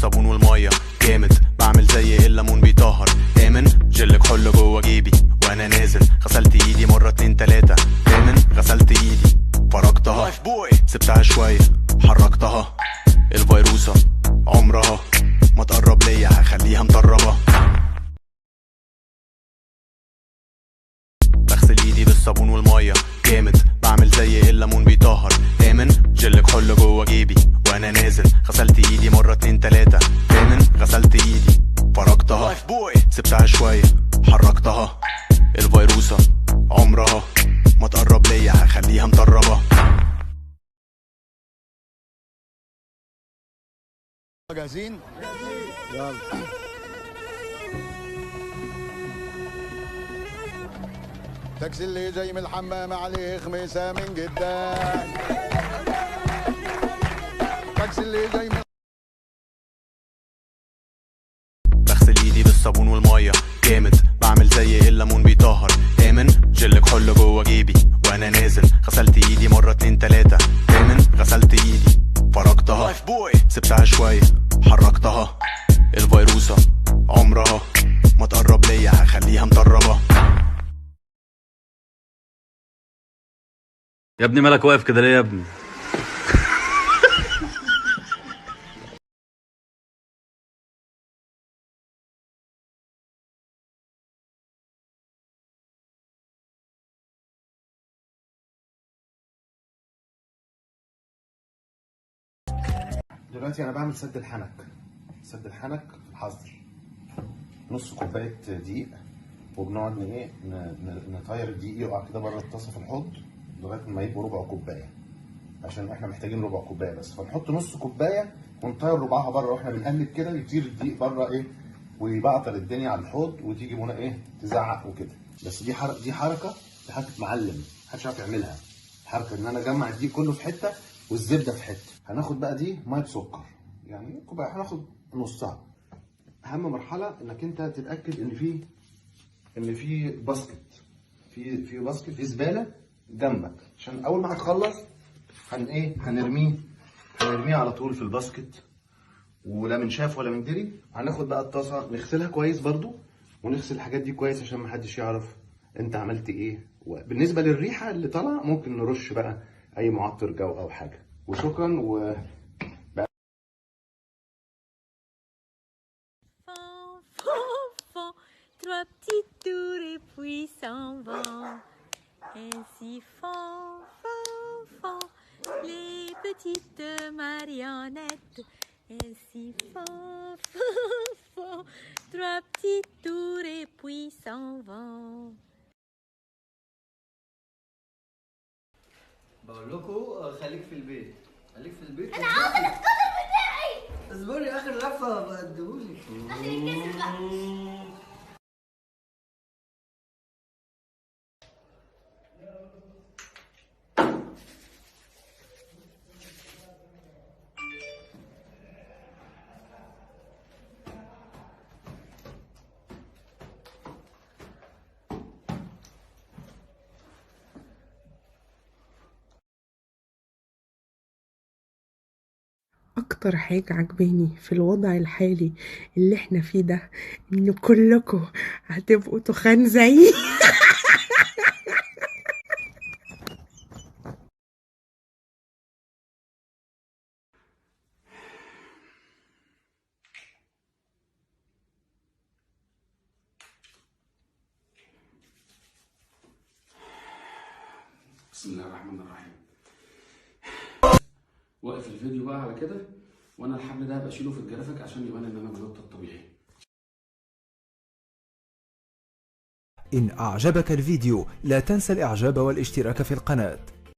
بالصابون والميه جامد، بعمل زي الليمون بيطهر امن. جل كحول جوه جيبي وانا نازل، غسلت ايدي مره اتنين تلاته امن. غسلت ايدي فرجتها سبتها شويه حركتها. الفيروسه عمرها ما تقرب ليا، هخليها مطربه. بغسل ايدي بالصابون والميه جامد، بعمل زي الليمون بيطهر امن. جل كحول جوه جيبي وانا نازل، غسلت ايدي مره اتنين تلاته امن. غسلت ايدي فرجتها سبتها شويه حركتها. الفيروسه عمرها ما تقرب ليا، هخليها مطربه. جاهزين؟ يلا. تاكسي اللي جاي من الحمام عليه خميسه من قدام. تاكسي اللي جاي من بغسل ايدي بالصابون والميه جامد، بعمل زي الليمون بيطهر امن. جل كحول جوه جيبي وانا نازل، غسلت ايدي مره اتنين تلاته امن. غسلت ايدي فرجتها سبتها شويه حركتها. الفيروسه عمرها ما تقرب ليا، هخليها مطربه. يا ابني مالك واقف كده ليه يا ابني؟ دلوقتي انا بعمل سد الحنك. سد الحنك في الحظر نص كوبايه دقيق، وبنقعد نطير الدقيق يقع كده بره الطاسه في الحوض لغايه ما يبقوا ربع كوبايه، عشان احنا محتاجين ربع كوبايه بس. فنحط نص كوبايه ونطير ربعها بره، واحنا بنقلب كده يطير الدقيق بره ويبعطر الدنيا على الحوض، وتيجي منى تزعق وكده. بس دي حركه معلم محدش عارف يعملها. حركه ان انا اجمع الدقيق كله في حته والزبده في حته. هناخد بقى دي ميه سكر، يعني كوبايه هناخد نصها. اهم مرحله انك انت تتاكد ان في باسكت، في باسكت، في زباله جنبك، عشان اول ما هتخلص هنرميه على طول في الباسكت، ولا من شاف ولا من دري. هناخد بقى الطاسه نغسلها كويس برضو، ونغسل الحاجات دي كويس عشان محدش يعرف انت عملت ايه. وبالنسبه للريحه اللي طالعه ممكن نرش بقى اي معطر جو او حاجه. وشكرا. Trois petites tours et puis s'en vont. Ainsi font, les petites marionnettes. Ainsi font, trois petites tours et puis s'en vont. بقول لكم خليك في البيت، خليك في البيت. انا عاوز السكوتر بتاعي. اصبري اخر لفه بديهولك. عشان يتكسر بقى. اكتر حاجة عجباني في الوضع الحالي اللي احنا فيه ده ان كلكم هتبقوا تخان زيي. بسم الله الرحمن الرحيم. وقف الفيديو بقى على كده، وانا الحبل ده هبقى اشيله في الجرافيك عشان يبان ان انا بنط الطبيعي. إن أعجبك الفيديو لا تنسى الإعجاب والاشتراك في القناة.